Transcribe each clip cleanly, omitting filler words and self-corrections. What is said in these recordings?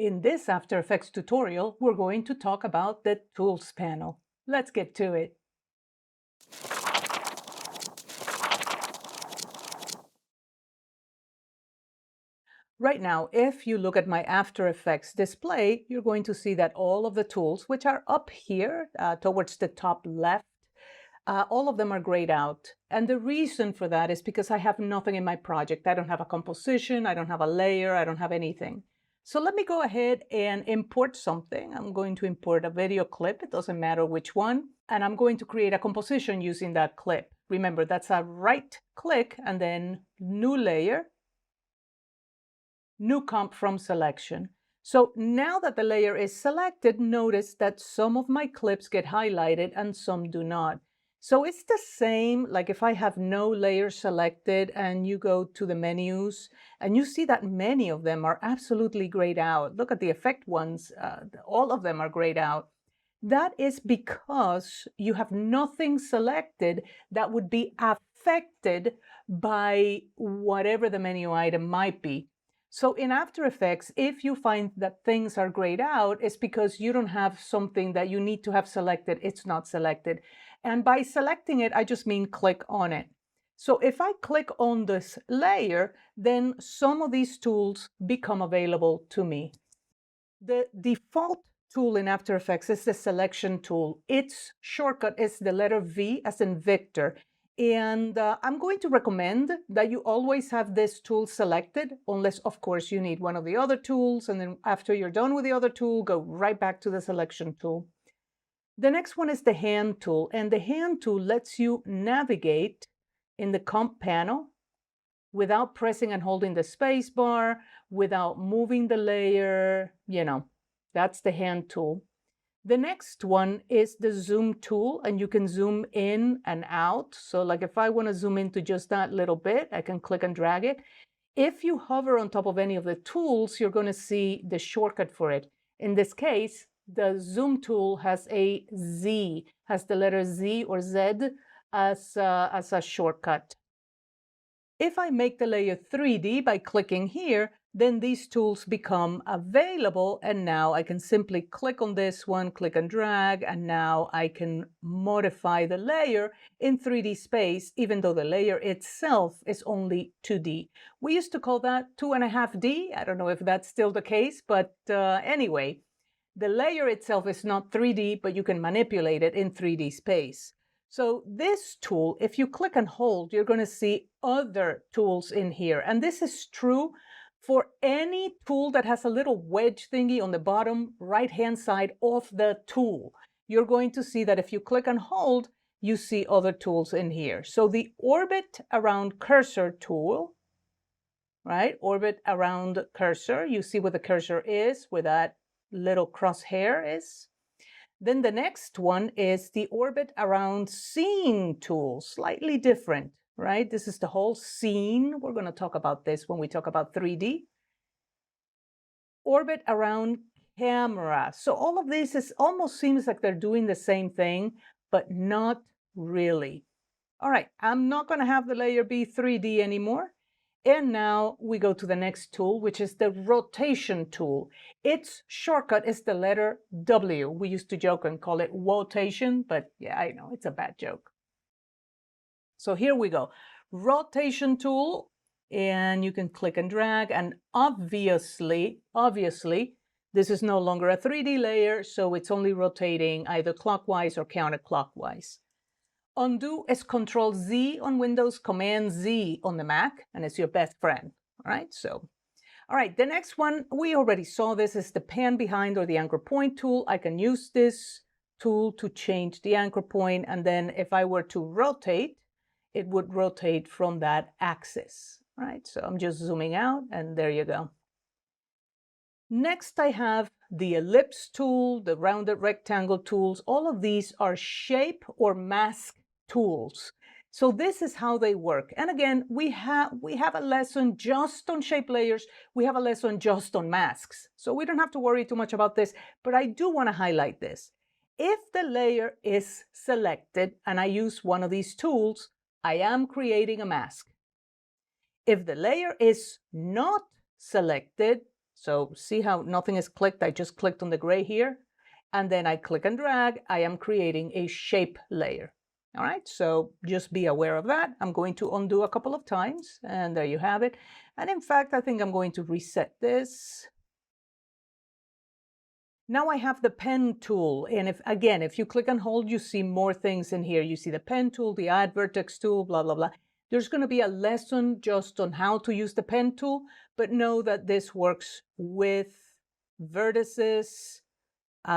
In this After Effects tutorial, we're going to talk about the Tools panel. Let's get to it. Right now, if you look at my After Effects display, you're going to see that all of the tools, which are up here towards the top left, all of them are grayed out. And the reason for that is because I have nothing in my project. I don't have a composition, I don't have a layer, I don't have anything. So let me go ahead and import something. I'm going to import a video clip. It doesn't matter which one. And I'm going to create a composition using that clip. Remember, that's a right click and then new layer, new comp from selection. So now that the layer is selected, notice that some of my clips get highlighted and some do not. So it's the same, like if I have no layer selected and you go to the menus and you see that many of them are absolutely grayed out. Look at the effect ones, all of them are grayed out. That is because you have nothing selected that would be affected by whatever the menu item might be. So in After Effects, if you find that things are grayed out, it's because you don't have something that you need to have selected. It's not selected. And by selecting it, I just mean click on it. So if I click on this layer, then some of these tools become available to me. The default tool in After Effects is the selection tool. Its shortcut is the letter V as in Victor. And I'm going to recommend that you always have this tool selected, unless, of course, you need one of the other tools. And then after you're done with the other tool, go right back to the selection tool. The next one is the hand tool. And the hand tool lets you navigate in the comp panel without pressing and holding the space bar, without moving the layer, that's the hand tool. The next one is the zoom tool, and you can zoom in and out. So like if I want to zoom into just that little bit, I can click and drag it. If you hover on top of any of the tools, you're going to see the shortcut for it. In this case, the zoom tool has a Z, has the letter Z or Z as a shortcut. If I make the layer 3D by clicking here, then these tools become available, and now I can simply click on this one, click and drag, and now I can modify the layer in 3D space, even though the layer itself is only 2D. We used to call that 2.5D. I don't know if that's still the case, but anyway, the layer itself is not 3D, but you can manipulate it in 3D space. So this tool, if you click and hold, you're going to see other tools in here. And this is true for any tool that has a little wedge thingy on the bottom right-hand side of the tool. You're going to see that if you click and hold, you see other tools in here. So the orbit around cursor tool, right? Orbit around cursor. You see where the cursor is, where that little crosshair is. Then the next one is the orbit around scene tool, slightly different, right? This is the whole scene. We're going to talk about this when we talk about 3D. Orbit around camera. So all of this almost seems like they're doing the same thing, but not really. All right, I'm not going to have the layer be 3D anymore. And now we go to the next tool, which is the rotation tool. Its shortcut is the letter W. We used to joke and call it rotation, but yeah, I know, it's a bad joke. So here we go. Rotation tool, and you can click and drag, and obviously, this is no longer a 3D layer, so it's only rotating either clockwise or counterclockwise. Undo is Control Z on Windows, Command Z on the Mac, and it's your best friend. All right, so, all right, the next one, we already saw this, is the pan behind or the anchor point tool. I can use this tool to change the anchor point, and then if I were to rotate, it would rotate from that axis. All right, so I'm just zooming out, and there you go. Next, I have the ellipse tool, the rounded rectangle tools. All of these are shape or mask tools. So this is how they work. And again, we have a lesson just on shape layers. We have a lesson just on masks. So we don't have to worry too much about this, but I do want to highlight this. If the layer is selected and I use one of these tools, I am creating a mask. If the layer is not selected, So see how nothing is clicked? I just clicked on the gray here, and then I click and drag. I am creating a shape layer. All right, so just be aware of that. I'm going to undo a couple of times, and there you have it. And in fact, I think I'm going to reset this. Now I have the pen tool, and if you click and hold, you see more things in here. You see the pen tool, the add vertex tool, blah, blah, blah. There's going to be a lesson just on how to use the pen tool, but know that this works with vertices,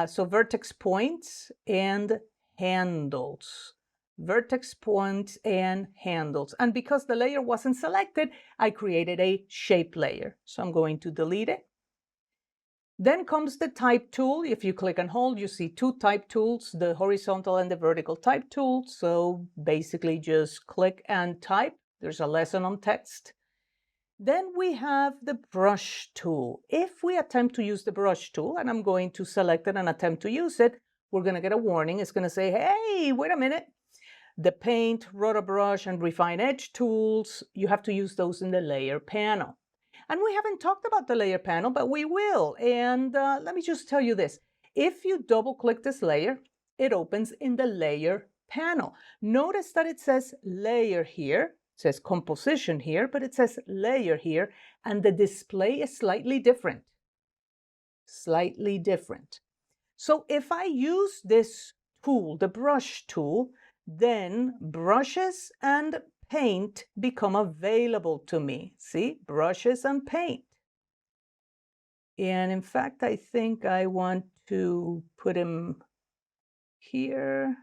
so vertex points and handles. Vertex points and handles. And because the layer wasn't selected, I created a shape layer. So I'm going to delete it. Then comes the type tool. If you click and hold, you see two type tools, the horizontal and the vertical type tool. So basically just click and type. There's a lesson on text. Then we have the brush tool. If we attempt to use the brush tool, and I'm going to select it and attempt to use it, we're going to get a warning. It's going to say, hey, wait a minute. The paint, roto brush, and refine edge tools, you have to use those in the layer panel. And we haven't talked about the layer panel, but we will. And let me just tell you this. If you double click this layer, it opens in the layer panel. Notice that it says layer here, it says composition here, but it says layer here, and the display is slightly different. Slightly different. So if I use this tool, the brush tool, then brushes and paint become available to me. See, brushes and paint. And in fact, I think I want to put him here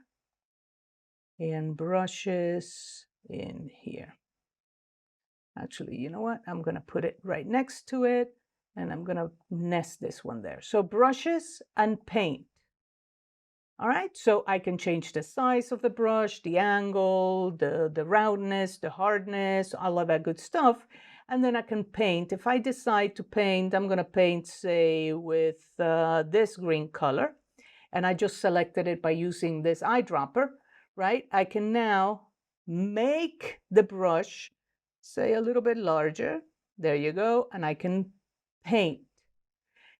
and brushes in here. Actually, you know what? I'm going to put it right next to it, and I'm going to nest this one there. So brushes and paint. All right, so I can change the size of the brush, the angle, the roundness, the hardness, all of that good stuff. And then I can paint. If I decide to paint, I'm going to paint, say, with this green color. And I just selected it by using this eyedropper, right? I can now make the brush, say, a little bit larger. There you go. And I can paint.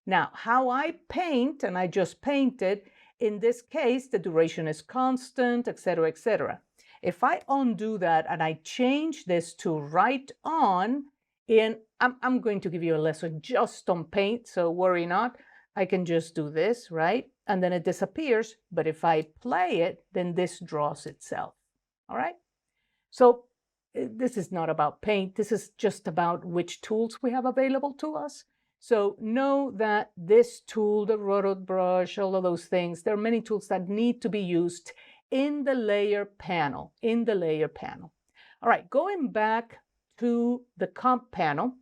Now, how I paint, and I just painted, in this case, the duration is constant, etc., etc. If I undo that and I change this to right on, and I'm going to give you a lesson just on paint, so worry not. I can just do this, right? And then it disappears. But if I play it, then this draws itself. All right? So this is not about paint. This is just about which tools we have available to us. So know that this tool, the Roto brush, all of those things, there are many tools that need to be used in the layer panel, All right, going back to the comp panel,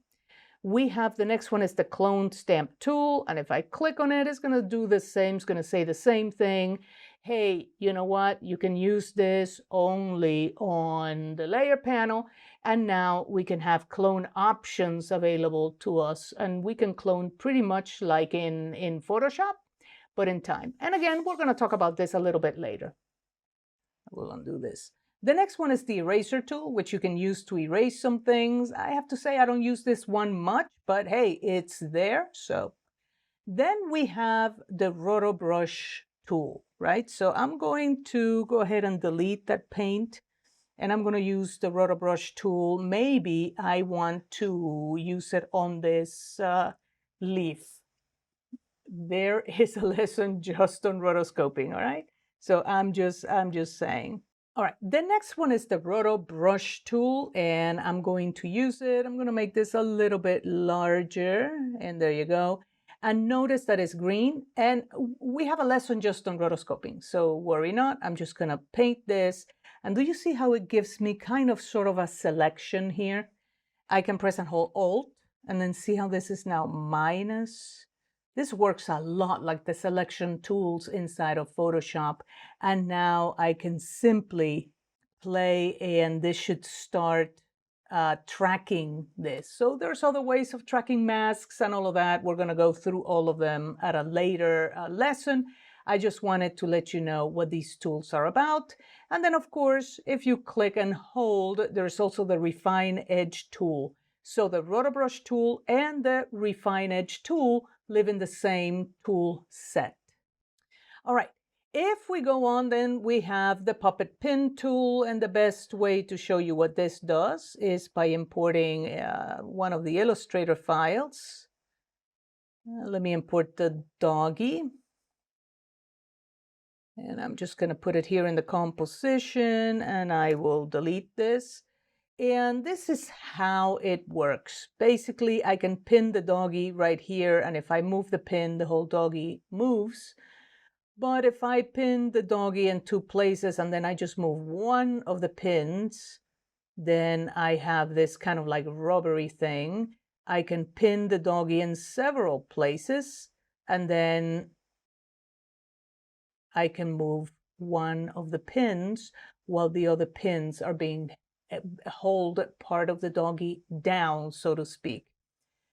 we have the next one is the clone stamp tool. And if I click on it, it's going to do the same. It's going to say the same thing. Hey, you know what? You can use this only on the layer panel. And now we can have clone options available to us. And we can clone pretty much like in Photoshop, but in time. And again, we're going to talk about this a little bit later. We'll undo this. The next one is the eraser tool, which you can use to erase some things. I have to say I don't use this one much, but hey, it's there. So then we have the Roto brush tool, right? So I'm going to go ahead and delete that paint, and I'm going to use the Roto brush tool. Maybe I want to use it on this leaf. There is a lesson just on rotoscoping, all right? So I'm just saying. All right, the next one is the Roto brush tool, and I'm going to use it. I'm going to make this a little bit larger, and there you go. And notice that it's green, and we have a lesson just on rotoscoping, so worry not. I'm just going to paint this, and do you see how it gives me kind of sort of a selection here? I can press and hold Alt, and then see how this is now minus. This works a lot like the selection tools inside of Photoshop. And now I can simply play, and this should start tracking this. So there's other ways of tracking masks and all of that. We're going to go through all of them at a later lesson. I just wanted to let you know what these tools are about. And then, of course, if you click and hold, there's also the Refine Edge tool. So the Roto brush tool and the Refine Edge tool live in the same tool set. All right, if we go on, then we have the puppet pin tool, and the best way to show you what this does is by importing one of the Illustrator files. Let me import the doggy. And I'm just going to put it here in the composition, and I will delete this. And this is how it works. Basically, I can pin the doggy right here, and if I move the pin, the whole doggy moves. But if I pin the doggy in two places and then I just move one of the pins, then I have this kind of like rubbery thing. I can pin the doggy in several places, and then I can move one of the pins while the other pins are being hold part of the doggy down, so to speak.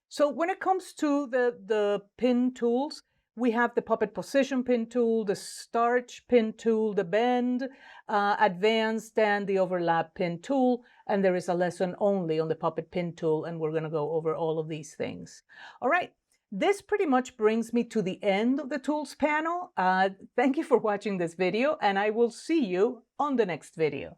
So when it comes to the pin tools, we have the puppet position pin tool, the starch pin tool, the bend, advanced, and the overlap pin tool. And there is a lesson only on the puppet pin tool, and we're going to go over all of these things. All right. This pretty much brings me to the end of the tools panel. Thank you for watching this video, and I will see you on the next video.